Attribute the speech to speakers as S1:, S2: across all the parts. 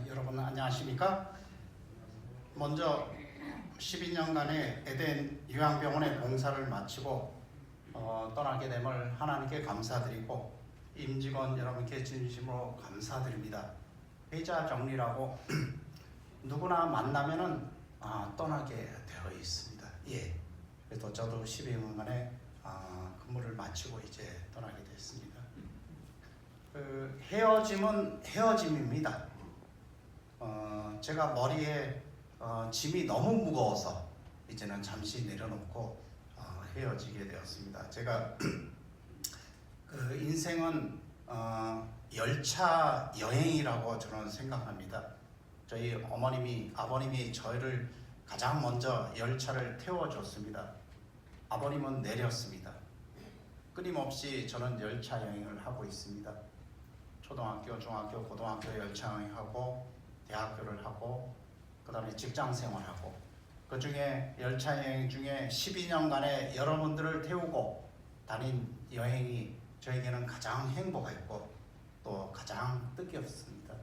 S1: 여러분 안녕하십니까? 먼저 12년간의 에덴 요양병원의 봉사를 마치고 떠나게 됨을 하나님께 감사드리고 임직원 여러분께 진심으로 감사드립니다. 회자 정리라고 누구나 만나면은 떠나게 되어 있습니다. 예. 그래도 저도 12년간의 근무를 마치고 이제 떠나게 됐습니다. 헤어짐은 헤어짐입니다. 제가 머리에 짐이 너무 무거워서 이제는 잠시 내려놓고 헤어지게 되었습니다. 제가 그 인생은 열차 여행이라고 저는 생각합니다. 저희 아버님이 저희를 가장 먼저 열차를 태워줬습니다. 아버님은 내렸습니다. 끊임없이 저는 열차 여행을 하고 있습니다. 초등학교, 중학교, 고등학교 열차 여행하고 대학교를 하고 그 다음에 직장 생활하고 그 중에 열차 여행 중에 12년간의 여러분들을 태우고 다닌 여행이 저에게는 가장 행복했고 또 가장 뜻깊습니다.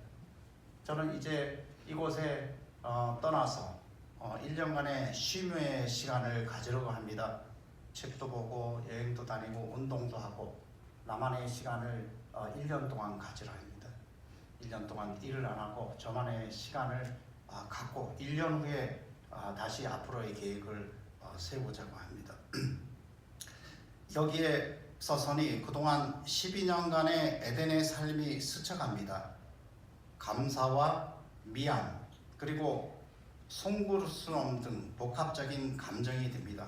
S1: 저는 이제 이곳에 떠나서 1년간의 쉼의 시간을 가지려고 합니다. 책도 보고 여행도 다니고 운동도 하고 나만의 시간을 1년 동안 가지려 합니다. 1년 동안 일을 안 하고 저만의 시간을 갖고 1년 후에 다시 앞으로의 계획을 세우자고 합니다. 여기에 서서히 그동안 12년간의 에덴의 삶이 스쳐갑니다. 감사와 미안 그리고 송구할 수 없는 등 복합적인 감정이 듭니다.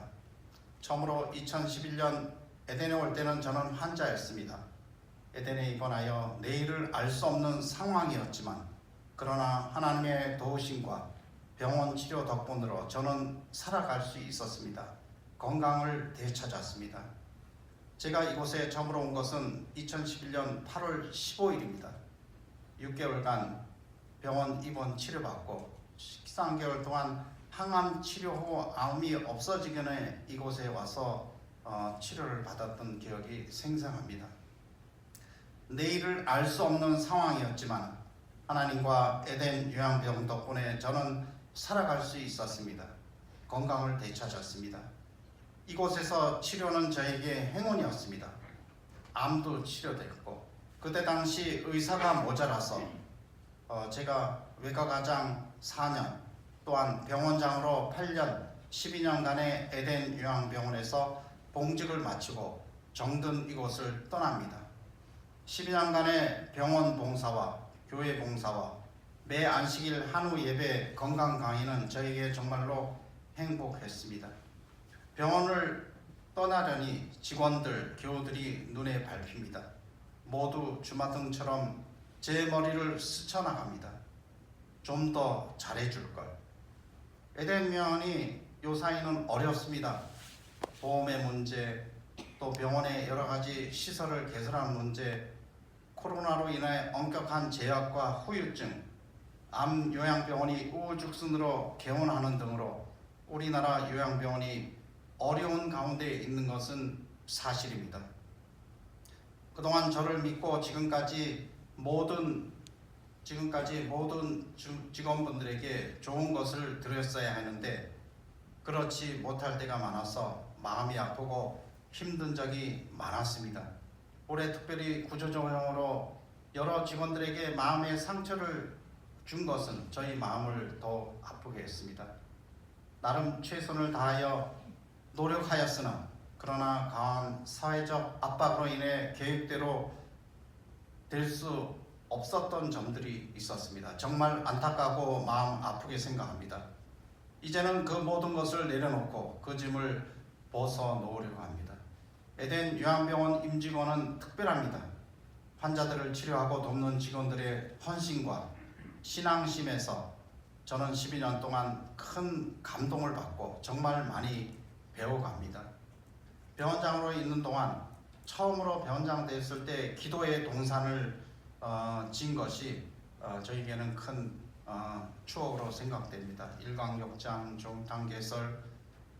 S1: 처음으로 2011년 에덴에 올 때는 저는 환자였습니다. 에덴에 입원하여 내일을 알 수 없는 상황이었지만 그러나 하나님의 도우심과 병원 치료 덕분으로 저는 살아갈 수 있었습니다. 건강을 되찾았습니다. 제가 이곳에 처음으로 온 것은 2011년 8월 15일입니다. 6개월간 병원 입원 치료받고 13개월 동안 항암 치료 후 암이 없어지기 전에 이곳에 와서 치료를 받았던 기억이 생생합니다. 내일을 알 수 없는 상황이었지만 하나님과 에덴 요양병원 덕분에 저는 살아갈 수 있었습니다. 건강을 되찾았습니다. 이곳에서 치료는 저에게 행운이었습니다. 암도 치료됐고 그때 당시 의사가 모자라서 제가 외과과장 4년 또한 병원장으로 8년 12년간의 에덴 요양병원에서 봉직을 마치고 정든 이곳을 떠납니다. 12년간의 병원 봉사와 교회 봉사와 매 안식일 한우 예배 건강 강의는 저에게 정말로 행복했습니다. 병원을 떠나려니 직원들, 교우들이 눈에 밟힙니다. 모두 주마등처럼 제 머리를 스쳐나갑니다. 좀 더 잘해줄 걸. 에덴 병원이 요사이는 어렵습니다. 보험의 문제, 또 병원의 여러 가지 시설을 개설하는 문제, 코로나로 인해 엄격한 제약과 후유증, 암 요양병원이 우후죽순으로 개원하는 등으로 우리나라 요양병원이 어려운 가운데 있는 것은 사실입니다. 그동안 저를 믿고 지금까지 모든 직원분들에게 좋은 것을 드렸어야 하는데 그렇지 못할 때가 많아서 마음이 아프고 힘든 적이 많았습니다. 올해 특별히 구조조정으로 여러 직원들에게 마음의 상처를 준 것은 저희 마음을 더 아프게 했습니다. 나름 최선을 다하여 노력하였으나 그러나 강한 사회적 압박으로 인해 계획대로 될 수 없었던 점들이 있었습니다. 정말 안타깝고 마음 아프게 생각합니다. 이제는 그 모든 것을 내려놓고 그 짐을 벗어놓으려고 합니다. 에덴 요양병원 임직원은 특별합니다. 환자들을 치료하고 돕는 직원들의 헌신과 신앙심에서 저는 12년 동안 큰 감동을 받고 정말 많이 배워갑니다. 병원장으로 있는 동안 처음으로 병원장 됐을 때 기도의 동산을 진 것이 저에게는 큰 추억으로 생각됩니다. 일광욕장, 종탕 개설,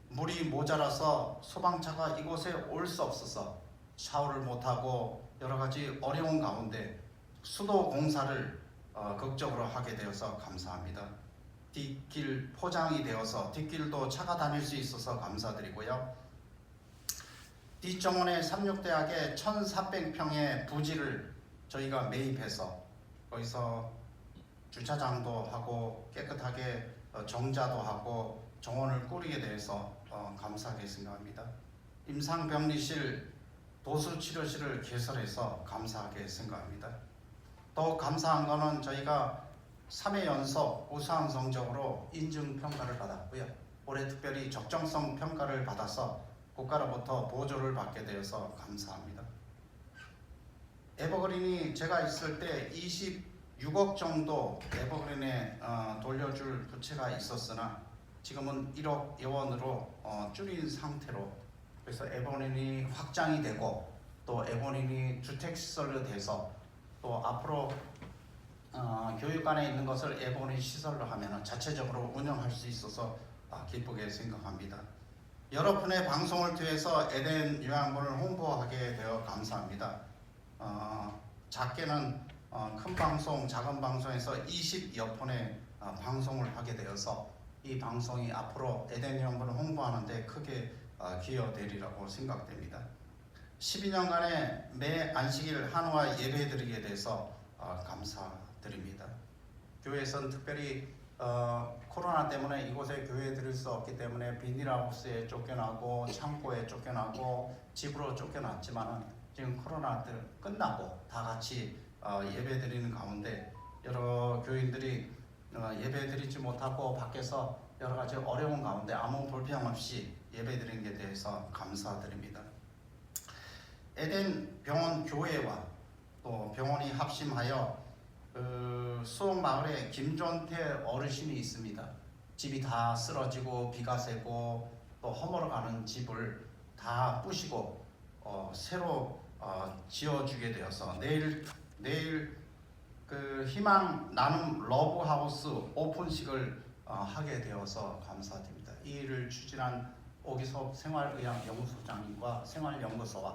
S1: 물이 모자라서 소방차가 이곳에 올 수 없어서 샤워를 못하고 여러 가지 어려운 가운데 수도 공사를 극적으로 하게 되어서 감사합니다. 뒷길 포장이 되어서 뒷길도 차가 다닐 수 있어서 감사드리고요. 뒷정원의 삼육대학에 1,400평의 부지를 저희가 매입해서 거기서 주차장도 하고 깨끗하게 정자도 하고 정원을 꾸리게 돼서 감사하게 생각합니다. 임상병리실, 도수치료실을 개설해서 감사하게 생각합니다. 더욱 감사한 것은 저희가 3회 연속 우수한 성적으로 인증평가를 받았고요. 올해 특별히 적정성 평가를 받아서 국가로부터 보조를 받게 되어서 감사합니다. 에버그린이 제가 있을 때 26억 정도 에버그린에 돌려줄 부채가 있었으나 지금은 1억 원으로 줄인 상태로, 그래서 에버그린이 확장이 되고 또 에버그린이 주택시설로 돼서 또 앞으로 교육관에 있는 것을 에버그린 시설로 하면 자체적으로 운영할 수 있어서 기쁘게 생각합니다. 여러분의 방송을 통해서 에덴 요양원을 홍보하게 되어 감사합니다. 작게는 큰 방송, 작은 방송에서 20여 편의 방송을 하게 되어서 이 방송이 앞으로 에덴 요양원을 홍보하는 데 크게 기여되리라고 생각됩니다. 12년간의 매 안식일 한화 예배드리게 돼서 감사드립니다. 교회에서는 특별히 코로나 때문에 이곳에 교회 드릴 수 없기 때문에 비닐하우스에 쫓겨나고 창고에 쫓겨나고 집으로 쫓겨났지만 지금 코로나 끝나고 다 같이 예배 드리는 가운데 여러 교인들이 예배 드리지 못하고 밖에서 여러 가지 어려운 가운데 아무 불평 없이 예배 드리는 게 대해서 감사드립니다. 에덴 병원 교회와 또 병원이 합심하여 수옥마을에 김존태 어르신이 있습니다. 집이 다 쓰러지고 비가 새고 또 허물어가는 집을 다 부시고 새로 지어주게 되어서 내일 그 희망 나눔 러브하우스 오픈식을 하게 되어서 감사드립니다. 이 일을 추진한 오기섭 생활의학연구소장님과 생활연구소와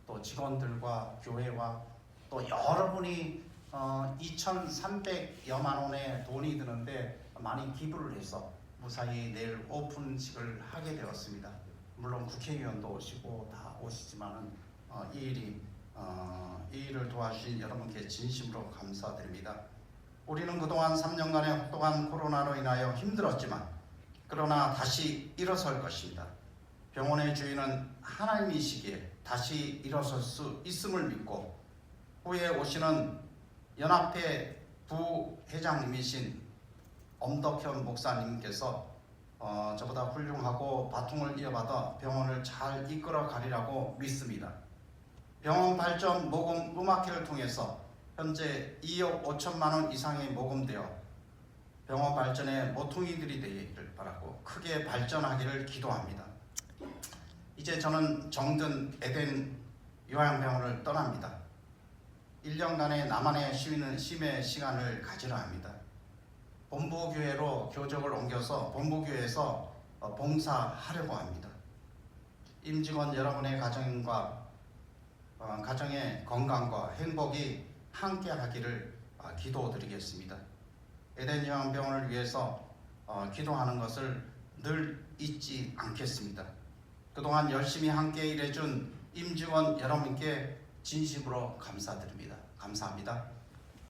S1: 또 직원들과 교회와 또 여러분이 2,300여만 원의 돈이 드는데 많이 기부를 해서 무사히 내일 오픈식을 하게 되었습니다. 물론 국회의원도 오시고 다 오시지만은 이 일을 도와주신 여러분께 진심으로 감사드립니다. 우리는 그동안 3년간의 혹독한 코로나로 인하여 힘들었지만 그러나 다시 일어설 것입니다. 병원의 주인은 하나님이시기에 다시 일어설 수 있음을 믿고 후에 오시는 연합회 부회장님이신 엄덕현 목사님께서 저보다 훌륭하고 바통을 이어받아 병원을 잘 이끌어 가리라고 믿습니다. 병원 발전 모금 음악회를 통해서 현재 2억 5천만 원 이상이 모금되어 병원 발전에 모퉁이들이 되기를 바라고 크게 발전하기를 기도합니다. 이제 저는 정든 에덴 요양병원을 떠납니다. 1년간의 나만의 심의 시간을 가지려 합니다. 본부교회로 교적을 옮겨서 본부교회에서 봉사하려고 합니다. 임직원 여러분의 가정의 건강과 행복이 함께하기를 기도드리겠습니다. 에덴 요양병원을 위해서 기도하는 것을 늘 잊지 않겠습니다. 그동안 열심히 함께 일해준 임직원 여러분께 진심으로 감사드립니다. 감사합니다.